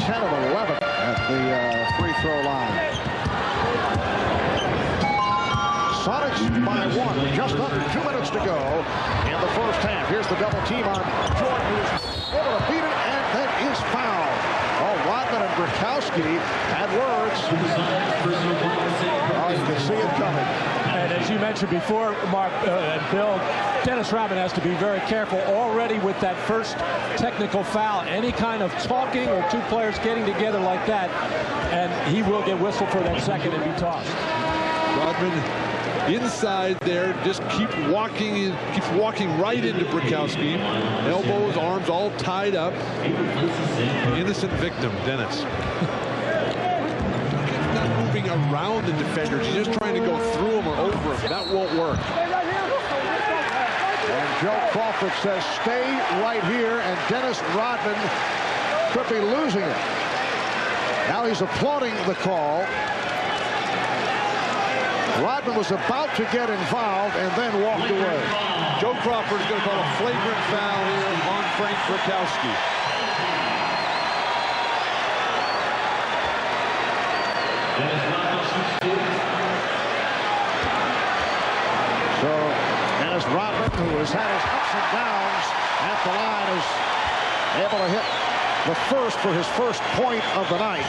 10 of 11 at the free throw line. Sonics by 1, just under 2 minutes to go in the first half. Here's the double team on Jordan, who's able to beat it, and then is fouled. Oh, Rodman and Brickowski had words. Oh, you can see it coming. And as you mentioned before, Mark and Bill, Dennis Rodman has to be very careful already with that first technical foul. Any kind of talking or two players getting together like that, and he will get whistled for that second and be tossed. Rodman inside there, just keeps walking right into Brickowski. Elbows, arms all tied up. Innocent victim, Dennis. He's not moving around the defenders. He's just trying to go through them or over them. That won't work. And Joe Crawford says stay right here, and Dennis Rodman could be losing it. Now he's applauding the call. Rodman was about to get involved and then walked away. Joe Crawford is going to call a flagrant foul here on Frank Brickowski. So Dennis Rodman, who has had his ups and downs at the line, is able to hit the first for his first point of the night.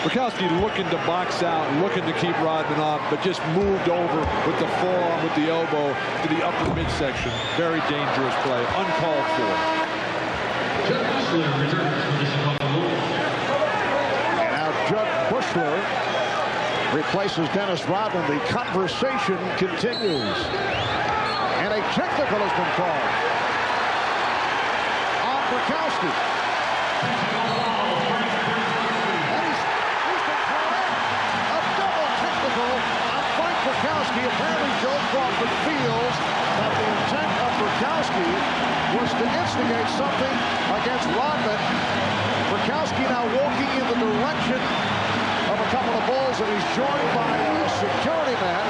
Brickowski looking to box out, looking to keep Rodman off, but just moved over with the forearm, with the elbow to the upper midsection. Very dangerous play, uncalled for. And now Judd Bushler replaces Dennis Rodman. The conversation continues. And a technical has been called on Brickowski. Brickowski. Apparently Joe Crawford feels that the intent of Brickowski was to instigate something against Rodman. Brickowski now walking in the direction of a couple of balls, and he's joined by a security man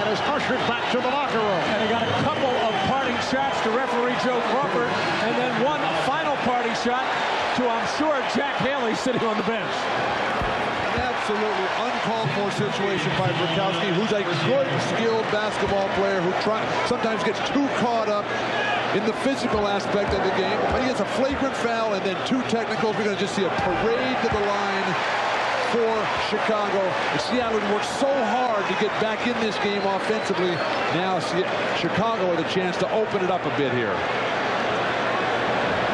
and is ushered back to the locker room. And they got a couple of parting shots to referee Joe Crawford, and then one final parting shot to, I'm sure, Jack Haley sitting on the bench. Absolutely uncalled for situation by Brickowski, who's a good, skilled basketball player who sometimes gets too caught up in the physical aspect of the game. But he has a flagrant foul and then two technicals. We're going to just see a parade to the line for Chicago. And Seattle worked so hard to get back in this game offensively. Now Chicago with a chance to open it up a bit here.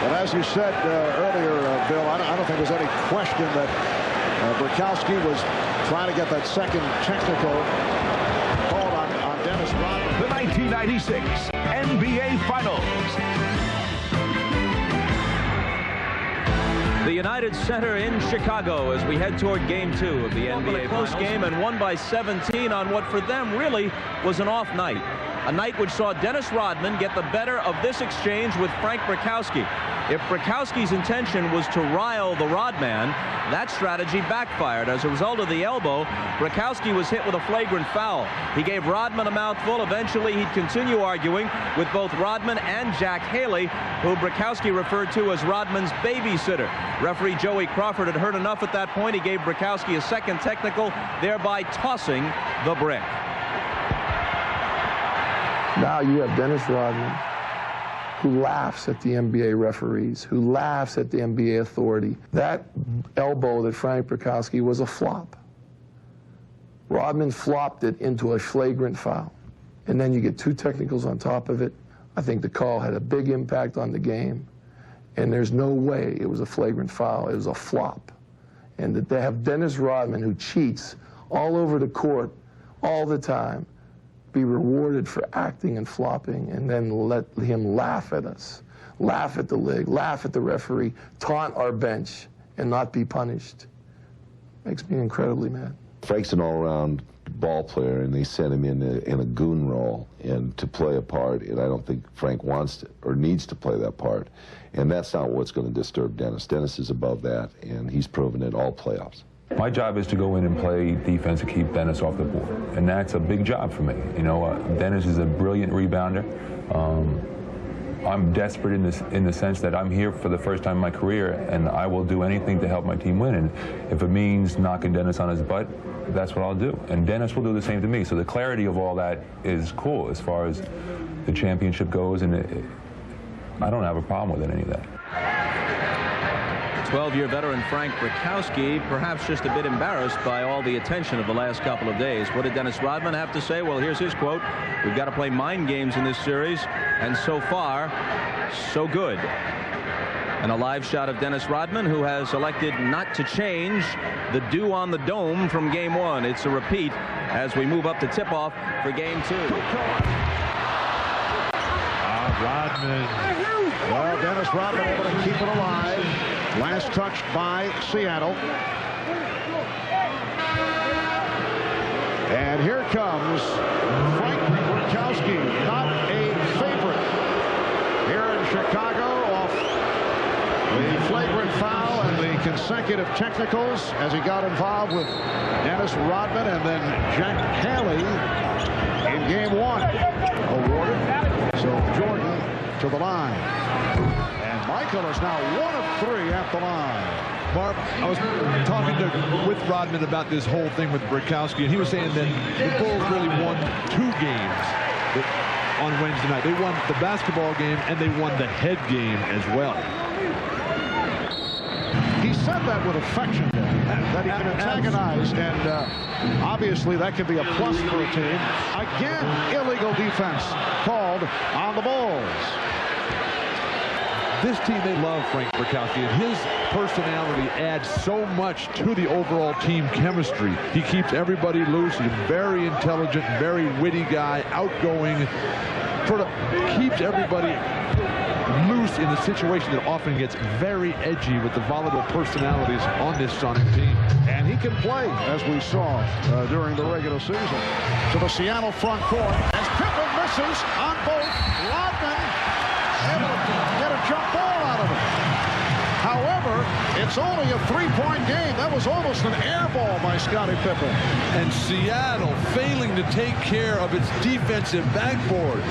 Well, as you said earlier, Bill, I don't think there's any question that Brickowski was trying to get that second technical called on Dennis Rodman. The 1996 NBA Finals. The United Center in Chicago as we head toward Game 2 of the NBA Finals. Close game and won by 17 on what for them really was an off night. A night which saw Dennis Rodman get the better of this exchange with Frank Brickowski. If Brickowski's intention was to rile the Rodman, that strategy backfired. As a result of the elbow, Brickowski was hit with a flagrant foul. He gave Rodman a mouthful. Eventually, he'd continue arguing with both Rodman and Jack Haley, who Brickowski referred to as Rodman's babysitter. Referee Joey Crawford had heard enough at that point. He gave Brickowski a second technical, thereby tossing the brick. Now you have Dennis Rodman, who laughs at the NBA referees, who laughs at the NBA authority. That elbow that Frank Brickowski was a flop. Rodman flopped it into a flagrant foul. And then you get two technicals on top of it. I think the call had a big impact on the game. And there's no way it was a flagrant foul. It was a flop. And that they have Dennis Rodman, who cheats all over the court all the time, be rewarded for acting and flopping, and then let him laugh at us, laugh at the league, laugh at the referee, taunt our bench, and not be punished. Makes me incredibly mad. Frank's an all-around ball player, and they sent him in a goon role and to play a part, and I don't think Frank wants to or needs to play that part, and that's not what's going to disturb Dennis. Dennis is above that, and he's proven it all playoffs. My job is to go in and play defense to keep Dennis off the board, and that's a big job for me. You know, Dennis is a brilliant rebounder. I'm desperate in the sense that I'm here for the first time in my career, and I will do anything to help my team win. And if it means knocking Dennis on his butt, that's what I'll do. And Dennis will do the same to me. So the clarity of all that is cool as far as the championship goes, and I don't have a problem with any of that. 12-year veteran Frank Brickowski, perhaps just a bit embarrassed by all the attention of the last couple of days. What did Dennis Rodman have to say? Well, here's his quote. We've got to play mind games in this series, and so far, so good. And a live shot of Dennis Rodman, who has elected not to change the dew on the dome from Game 1. It's a repeat as we move up to tip-off for Game 2. Rodman. Well, Dennis Rodman able to keep it alive. Last touched by Seattle. And here comes Frank Brickowski, not a favorite here in Chicago, off the flagrant foul and the consecutive technicals as he got involved with Dennis Rodman and then Jack Haley in Game 1. Awarded. So Jordan to the line. And Michael is now 1 of 3 at the line. Marv, I was talking with Rodman about this whole thing with Brickowski, and he was saying that the Bulls really won 2 games on Wednesday night. They won the basketball game, and they won the head game as well. He said that with affection, that he can antagonize, and obviously that can be a plus for a team. Again, illegal defense called on the Bulls. This team, they love Frank Brickowski, and his personality adds so much to the overall team chemistry. He keeps everybody loose. He's a very intelligent, very witty guy, outgoing, sort of keeps everybody loose in a situation that often gets very edgy with the volatile personalities on this Sonic team. And he can play, as we saw during the regular season. To the Seattle front court, as Pippen misses on both. Rodman able to get a jump ball out of it. However, it's only a 3-point game. That was almost an air ball by Scottie Pippen. And Seattle failing to take care of its defensive backboard,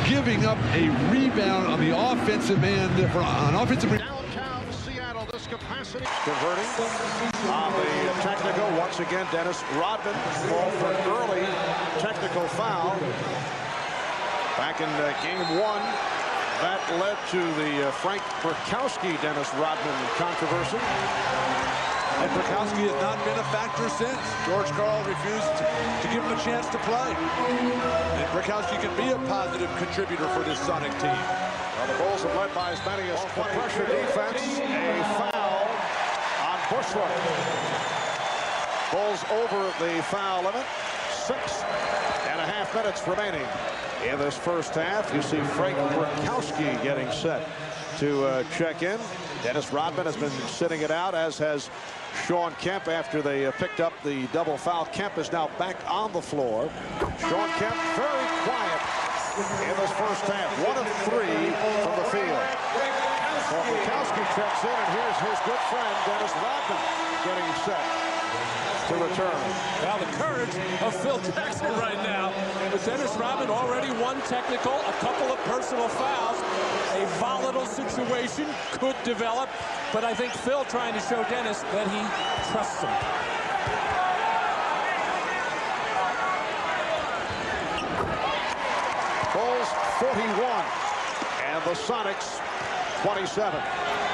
giving up a rebound on the offensive end for an offensive rebound. Downtown Seattle, this capacity. Converting on the technical. Once again, Dennis Rodman called for an early technical foul. Back in Game 1. That led to the Frank Brickowski, Dennis Rodman controversy. And Brickowski has not been a factor since. George Karl refused to give him a chance to play. And Brickowski can be a positive contributor for this Sonic team. Well, the Bulls have led by as many as 20. Pressure defense, a foul on Bushler. Bulls over the foul limit. 6.5 minutes remaining in this first half. You see Frank Brickowski getting set to check in. Dennis Rodman has been sitting it out, as has Sean Kemp after they picked up the double foul. Kemp is now back on the floor. Sean Kemp very quiet in this first half. 1 of 3 from the field. Well, Brickowski checks in, and here's his good friend Dennis Rodman getting set to return. Well, the courage of Phil Jackson right now. With Dennis Rodman already 1 technical, a couple of personal fouls. A volatile situation could develop, but I think Phil trying to show Dennis that he trusts him. Bulls 41 and the Sonics 27.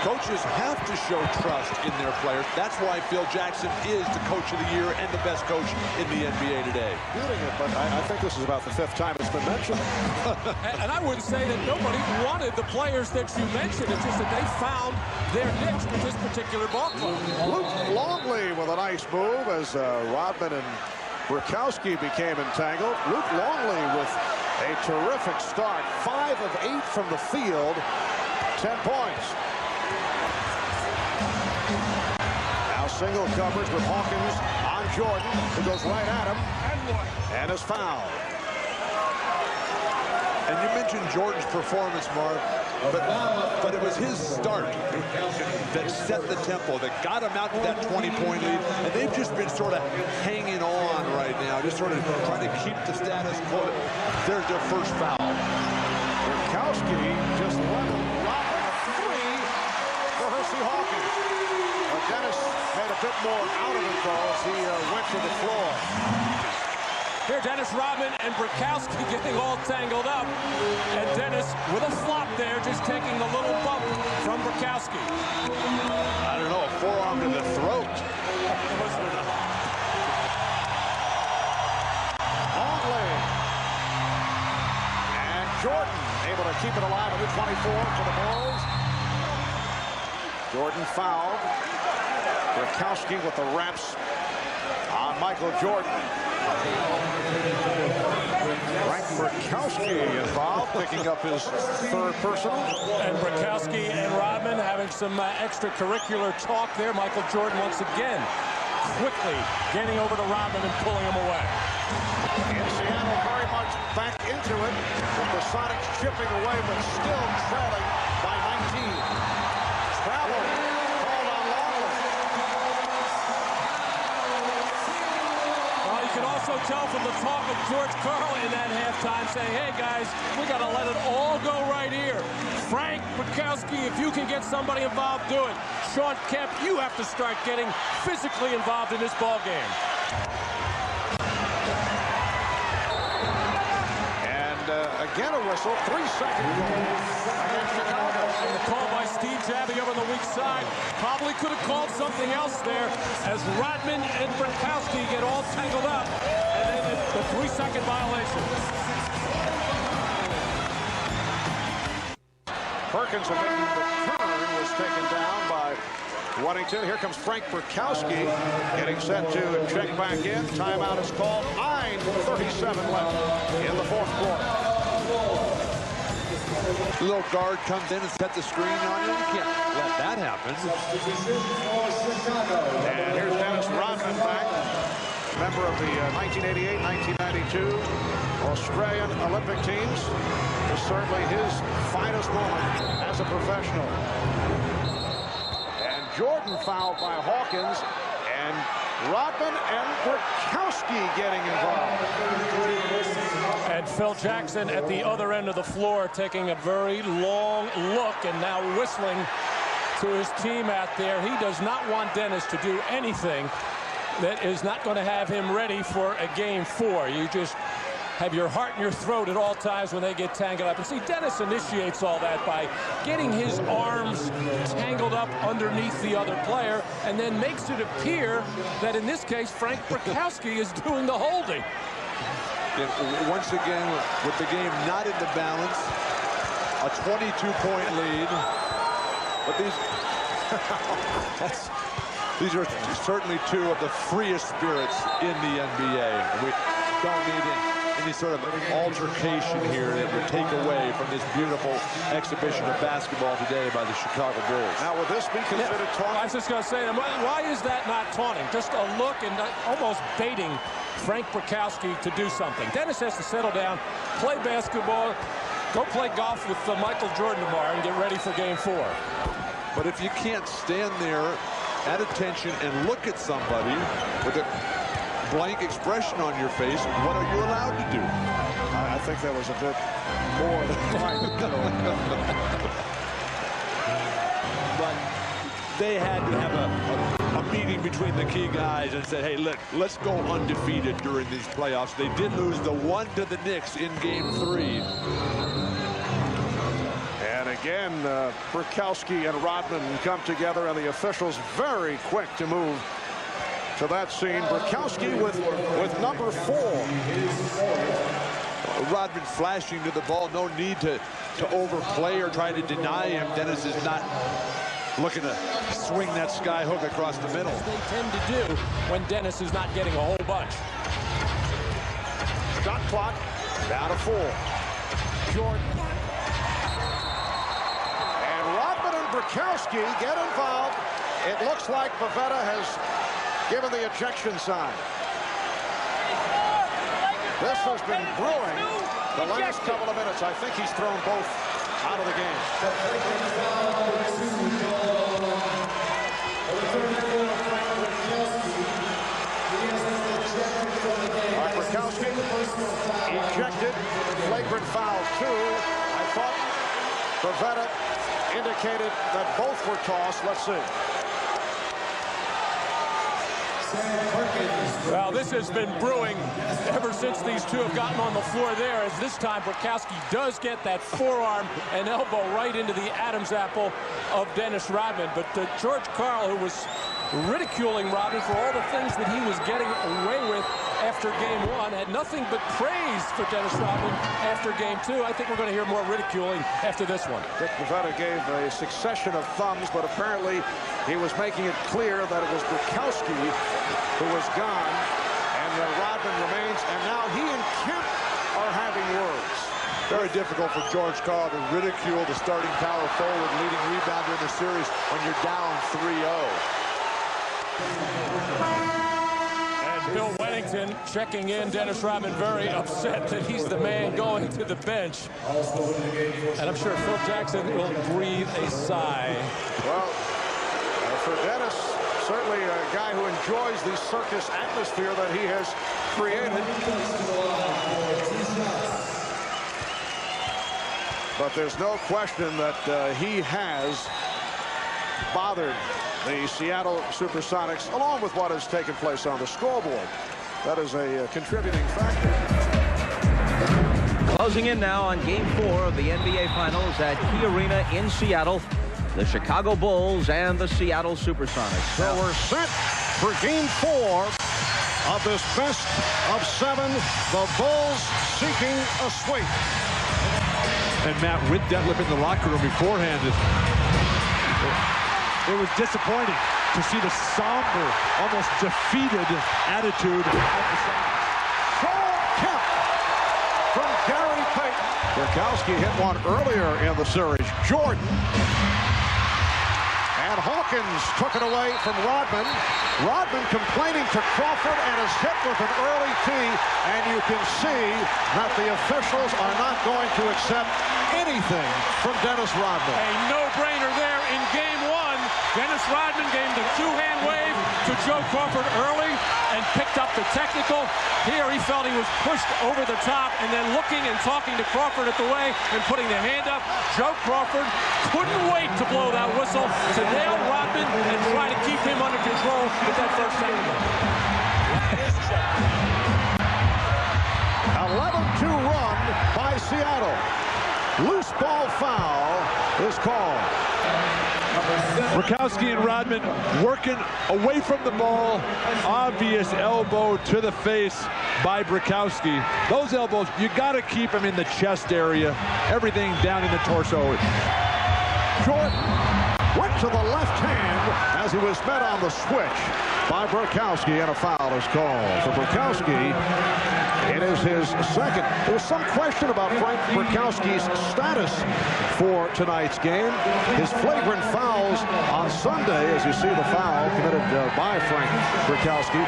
Coaches have to show trust in their players. That's why Phil Jackson is the coach of the year and the best coach in the NBA today. But I think this is about the 5th time it's been mentioned. And I wouldn't say that nobody wanted the players that you mentioned. It's just that they found their niche with this particular ball club. Luke Longley with a nice move as Rodman and Brickowski became entangled. Luke Longley with a terrific start. 5 of 8 from the field. 10 points. Now single coverage with Hawkins on Jordan, who goes right at him and is fouled. And you mentioned Jordan's performance, Marv, but it was his start that set the tempo, that got him out to that 20-point lead, and they've just been sort of hanging on right now, just sort of trying to keep the status quo. There's their first foul. Brickowski just leveled Rodman a 3 for Hersey Hawkins. Dennis made a bit more out of it, though, as he went to the floor. Here, Dennis Rodman and Brickowski getting all tangled up. And Dennis, with a flop there, just taking a little bump from Brickowski. I don't know, a forearm to the throat. Longley. And Jordan able to keep it alive at the 24 for the Bulls. Jordan fouled. Brickowski with the wraps on Michael Jordan. Frank Brickowski involved, picking up his third personal. And Brickowski and Rodman having some extracurricular talk there. Michael Jordan once again quickly getting over to Rodman and pulling him away. And Seattle very much back into it, with the Sonics chipping away, but still trailing by 19. Travel called on Longley. Well, you can also tell from the talk of George Karl in that halftime saying, hey guys, we got to let it all go right here. Frank Brickowski, if you can get somebody involved, do it. Sean Kemp, you have to start getting physically involved in this ball game. Again a whistle, 3-second goal against Chicago. And the call by Steve Jabby over on the weak side probably could have called something else there as Rodman and Brickowski get all tangled up. And then the 3-second violation. Perkins making the turn was taken down by Weddington. Here comes Frank Brickowski getting set to check back in. Timeout is called. 9:37 left in the fourth quarter. The little guard comes in and sets the screen on you. You can't let that happen. And here's Dennis Rodman back. Member of the 1988-1992 Australian Olympic teams. Is certainly his finest moment as a professional. And Jordan fouled by Hawkins. And Rodman and Brickowski getting involved. And Phil Jackson at the other end of the floor taking a very long look and now whistling to his team out there. He does not want Dennis to do anything that is not going to have him ready for a game 4. You just have your heart in your throat at all times when they get tangled up. And see, Dennis initiates all that by getting his arms tangled up underneath the other player and then makes it appear that in this case, Frank Brickowski is doing the holding. Once again, with the game not in the balance, a 22-point lead. But these are certainly two of the freest spirits in the NBA. We don't need any sort of altercation here that would take away from this beautiful exhibition of basketball today by the Chicago Bulls. Now, would this be considered taunting? I was just going to say, why is that not taunting? Just a look and almost baiting Frank Brickowski to do something. Dennis has to settle down, play basketball, go play golf with Michael Jordan tomorrow and get ready for game 4. But if you can't stand there at attention and look at somebody with a blank expression on your face, what are you allowed to do? I think that was a bit more than right. But they had to have a meeting between the key guys and said, hey, look, let's go undefeated during these playoffs. They did lose the 1 to the Knicks in game 3. And again, Brickowski and Rodman come together, and the officials very quick to move to that scene. Brickowski with number 4. Rodman flashing to the ball. No need to overplay or try to deny him. Dennis is not looking to swing that sky hook across the middle. They tend to do when Dennis is not getting a whole bunch. Shot clock down to 4. Jordan. And Rodman and Brickowski get involved. It looks like Pavetta has given the ejection sign. This has been brewing the last couple of minutes. I think he's thrown both out of the game. Brickowski ejected. Flagrant foul 2. I thought Pavetta indicated that both were tossed. Let's see. Well, this has been brewing ever since these two have gotten on the floor there, as this time Brickowski does get that forearm and elbow right into the Adam's apple of Dennis Rodman. But George Karl, who was ridiculing Rodman for all the things that he was getting away with after game one, had nothing but praise for Dennis Rodman after game two. I think we're going to hear more ridiculing after this one. Dick Pavetta gave a succession of thumbs, but apparently he was making it clear that it was Brickowski who was gone, and Rodman remains, and now he and Kemp are having words. Very difficult for George Karl to ridicule the starting power forward, leading rebounder in the series when you're down 3-0. And Bill Wennington checking in. Dennis Rodman very upset that he's the man going to the bench. And I'm sure Phil Jackson will breathe a sigh. Well, for Dennis, certainly a guy who enjoys the circus atmosphere that he has created. But there's no question that he has bothered the Seattle Supersonics, along with what has taken place on the scoreboard. That is a contributing factor. Closing in now on Game 4 of the NBA Finals at Key Arena in Seattle. The Chicago Bulls and the Seattle Supersonics. So we're set for Game 4 of this best of 7. The Bulls seeking a sweep. And Matt, with Detlef in the locker room beforehand, it was disappointing to see the somber, almost defeated attitude. Kemp from Gary Payton. Brickowski hit one earlier in the series. Jordan. And Hawkins took it away from Rodman. Rodman complaining to Crawford and is hit with an early tee. And you can see that the officials are not going to accept anything from Dennis Rodman. A no-brainer there in Game 1. Dennis Rodman gave the two-hand wave to Joe Crawford early and picked up the technical. Here he felt he was pushed over the top, and then looking and talking to Crawford at the way and putting the hand up. Joe Crawford couldn't wait to blow that whistle to nail Rodman and try to keep him under control with that first technical. 11-2 run by Seattle. Loose ball foul is called. Brickowski and Rodman working away from the ball. Obvious elbow to the face by Brickowski. Those elbows, you got to keep them in the chest area. Everything down in the torso. Jordan went to the left hand as he was met on the switch by Brickowski, and a foul is called. For Brickowski, it is his second. There was some question about Frank Brickowski's status for tonight's game. His flagrant fouls on Sunday, as you see the foul committed by Frank Brickowski.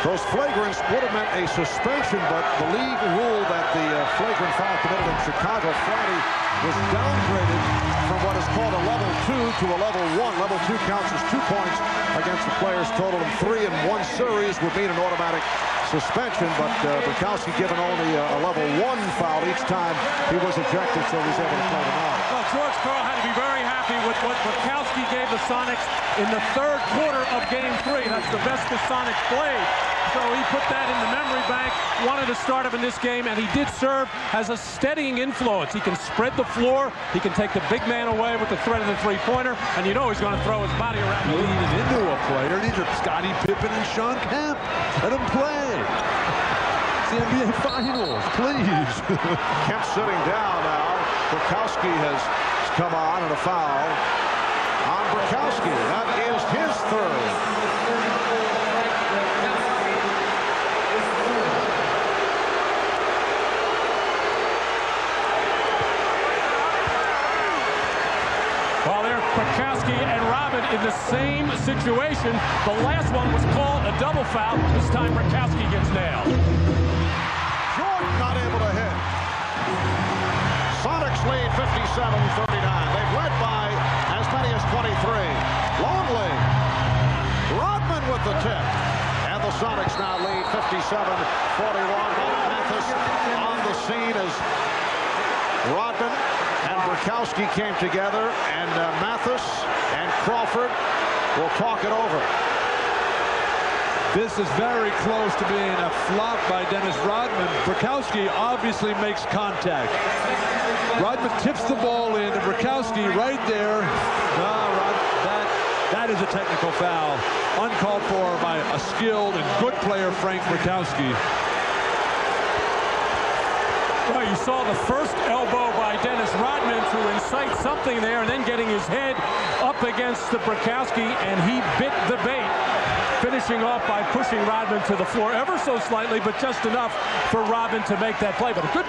Those flagrants would have meant a suspension, but the league ruled that the flagrant foul committed in Chicago Friday was downgraded from what is called a level 2 to a level 1. Level 2 counts as 2 points against the players totaling 3 in one series, would mean an automatic suspension, but Brickowski given only a level 1 foul each time he was ejected, so he was able to play tonight. Well, George Karl had to be very happy with what Brickowski gave the Sonics in the third quarter of Game 3. That's the best the Sonics played. So he put that in the memory bank, wanted to start him in this game, and he did serve as a steadying influence. He can spread the floor, he can take the big man away with the threat of the three-pointer, and you know he's going to throw his body around. Leaning into a player. These are Scottie Pippen and Sean Kemp. Let him play. It's the NBA Finals, please. Kemp sitting down now. Brickowski has come on, and a foul on Brickowski. That is his third. Well, there, Brickowski and Rodman in the same situation. The last one was called a double foul. This time Brickowski gets nailed. Jordan not able to hit. Sonics lead 57-39. They've led by as many as 23. Longley. Rodman with the tip. And the Sonics now lead 57-41. Mathis on the scene as Rodman and Brickowski came together, and Mathis and Crawford will talk it over. This is very close to being a flop by Dennis Rodman. Brickowski obviously makes contact. Rodman tips the ball in, and Brickowski right there. That is a technical foul. Uncalled for by a skilled and good player, Frank Brickowski. Well, you saw the first elbow by Dennis Rodman to incite something there, and then getting his head up against the Brickowski, and he bit the bait, finishing off by pushing Rodman to the floor ever so slightly, but just enough for Rodman to make that play. But a good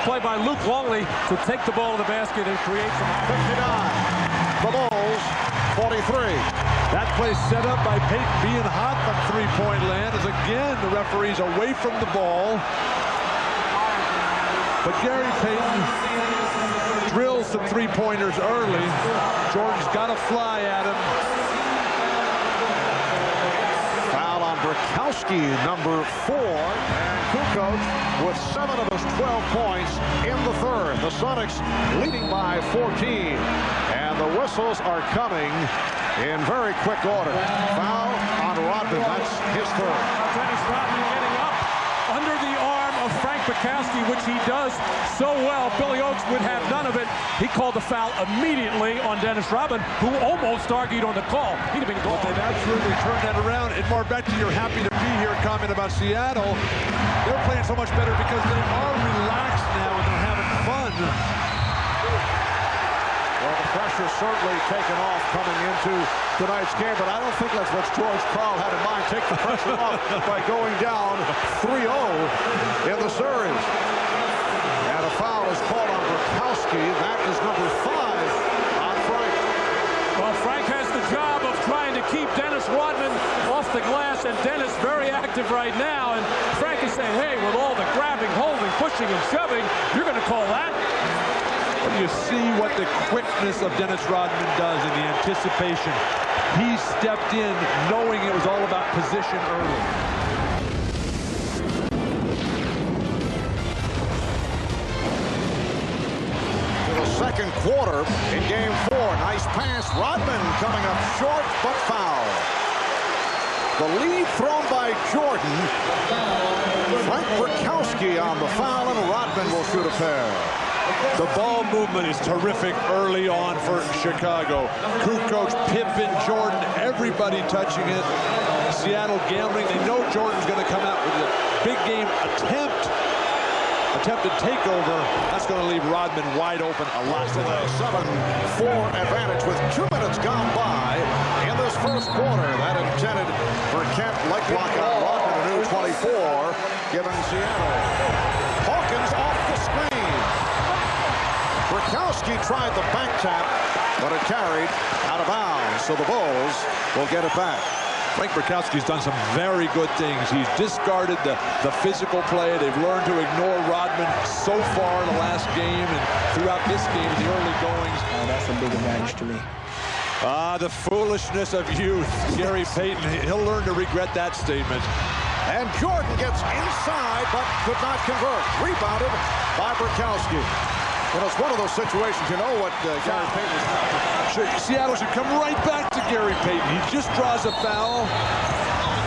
play by Luke Longley to take the ball to the basket and create some. 59. The Bulls, 43. That play set up by Payton being hot from three-point land, as again the referee's away from the ball. But Gary Payton drills some three-pointers early. Jordan's got to fly at him. Foul on Brickowski, number 4. And Kukoc with 7 of his 12 points in the third. The Sonics leading by 14. And the whistles are coming in very quick order. Foul on Rodman. That's his third. Dennis Rodman getting up under the arm of Frank Brickowski, which he does so well. Billy Oakes would have none of it. He called the foul immediately on Dennis Rodman, who almost argued on the call. He'd have been gone. They've absolutely turned that around. And Marbetta, you're happy to be here. Comment about Seattle. They're playing so much better because they are relaxed now and they're having fun. Well, the pressure's certainly taken off coming into tonight's game, but I don't think that's what George Karl had in mind. Take the pressure off by going down 3-0 in the series. And a foul is called on Brickowski. That is number 5 on Frank. Well, Frank has the job of trying to keep Dennis Rodman off the glass, and Dennis very active right now. And Frank is saying, hey, with all the grabbing, holding, pushing, and shoving, you're going to call that? You see what the quickness of Dennis Rodman does in the anticipation. He stepped in knowing it was all about position early. To the second quarter in game 4. Nice pass. Rodman coming up short, but foul. The lead thrown by Jordan. Frank Brickowski on the foul, and Rodman will shoot a pair. The ball movement is terrific early on for Chicago. Kukoc, Pippen, Jordan, everybody touching it. Seattle gambling. They know Jordan's going to come out with a big game attempted takeover. That's going to leave Rodman wide open a lot. To the 7-4 advantage with 2 minutes gone by in this first quarter. That intended for Kent leg block on Rodman, a new 24, given Seattle. Hawkins off the screen. Brickowski tried the back tap, but it carried out of bounds, so the Bulls will get it back. Frank Brickowski's done some very good things. He's discarded the physical play. They've learned to ignore Rodman so far in the last game and throughout this game in the early goings. Oh, that's a big advantage to me. The foolishness of youth. Gary Payton, he'll learn to regret that statement. And Jordan gets inside, but could not convert. Rebounded by Brickowski. You know, it's one of those situations, you know what Gary Payton is doing. Seattle should come right back to Gary Payton. He just draws a foul.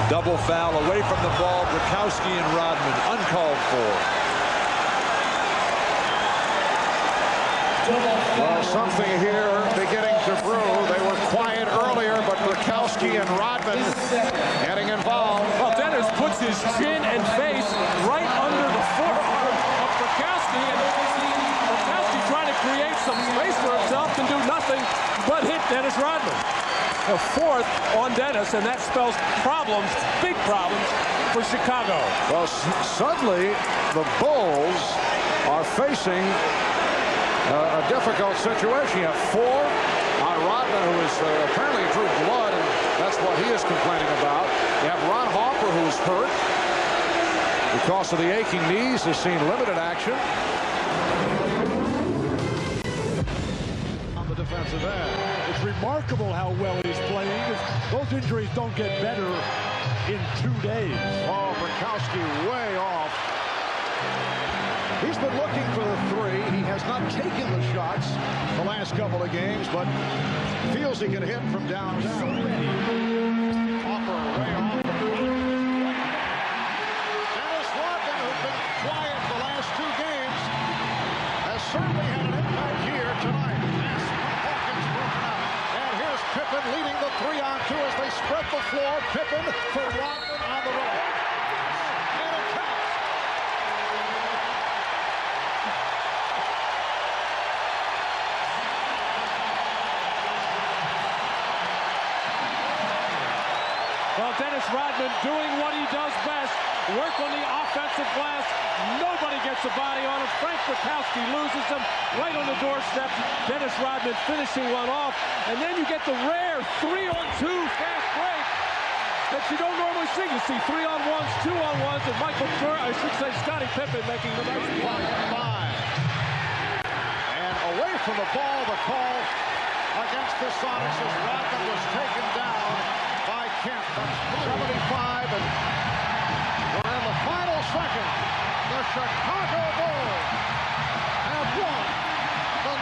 Double foul away from the ball. Brickowski and Rodman uncalled for. Well, something here beginning to brew. They were quiet earlier, but Brickowski and Rodman getting involved. Well, Dennis puts his chin and face right under the forearm of Brickowski, and Brickowski trying to create some space for himself and do nothing but hit Dennis Rodman. A 4th on Dennis, and that spells problems, big problems, for Chicago. Well, suddenly the Bulls are facing a difficult situation. You have 4 on Rodman, who is apparently drew blood, and that's what he is complaining about. You have Ron Harper, who's hurt because of the aching knees, has seen limited action on the defensive end. It's remarkable how well he's playing. Those injuries don't get better in 2 days. Oh, Brickowski way off. He's been looking for the three. He has not taken the shots the last couple of games, but feels he can hit from downtown. Offer way off. Dennis Rodman, who's been quiet the last two games, has certainly had an impact here tonight. Hawkins broken out. And here's Pippen leading the 3-on-2 as they spread the floor. Pippen for Rodman on the right. And it counts. Well, Dennis Rodman doing what he does best, work on the offensive glass. Nobody gets a body on him. Frank Brickowski loses him right on the doorstep. Dennis Rodman finishing one off. And then you get the rare 3-on-2 fast break that you don't normally see. You see 3-on-1s, 2-on-1s, and Scottie Pippen making the nice play. And away from the ball, the call against the Sonics as Rodman was taken down by Kemp. 75, and we're in the final second. The Chicago Bulls have won the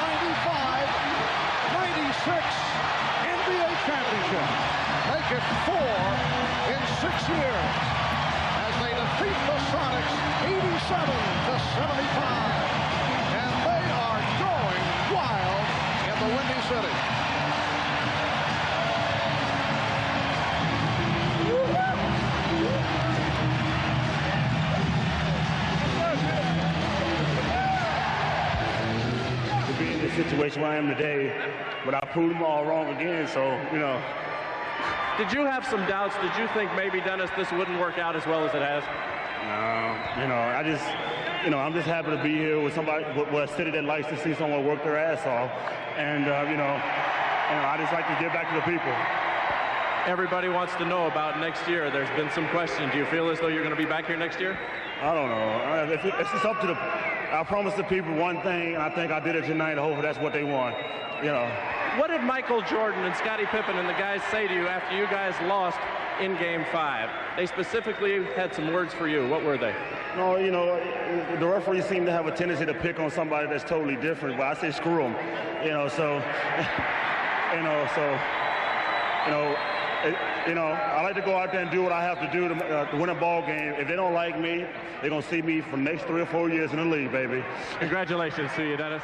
95-96 NBA championship. Make it 4 in 6 years as they defeat the Sonics 87-75. And they are going wild in the Windy City. Situation where I am today, but I proved them all wrong again, so, you know. Did you have some doubts? Did you think maybe, Dennis, this wouldn't work out as well as it has? No, you know, I'm just happy to be here with somebody, with a city that likes to see someone work their ass off, and, you know, I just like to give back to the people. Everybody wants to know about next year. There's been some questions. Do you feel as though you're going to be back here next year? I don't know. It's just up to the... I promised the people one thing, and I think I did it tonight. Hopefully that's what they want, you know. What did Michael Jordan and Scottie Pippen and the guys say to you after you guys lost in Game 5? They specifically had some words for you. What were they? No, you know, the referees seem to have a tendency to pick on somebody that's totally different, but I say screw them, you know, so, I like to go out there and do what I have to do to win a ball game. If they don't like me, they're going to see me for the next 3 or 4 years in the league, baby. Congratulations to you, Dennis.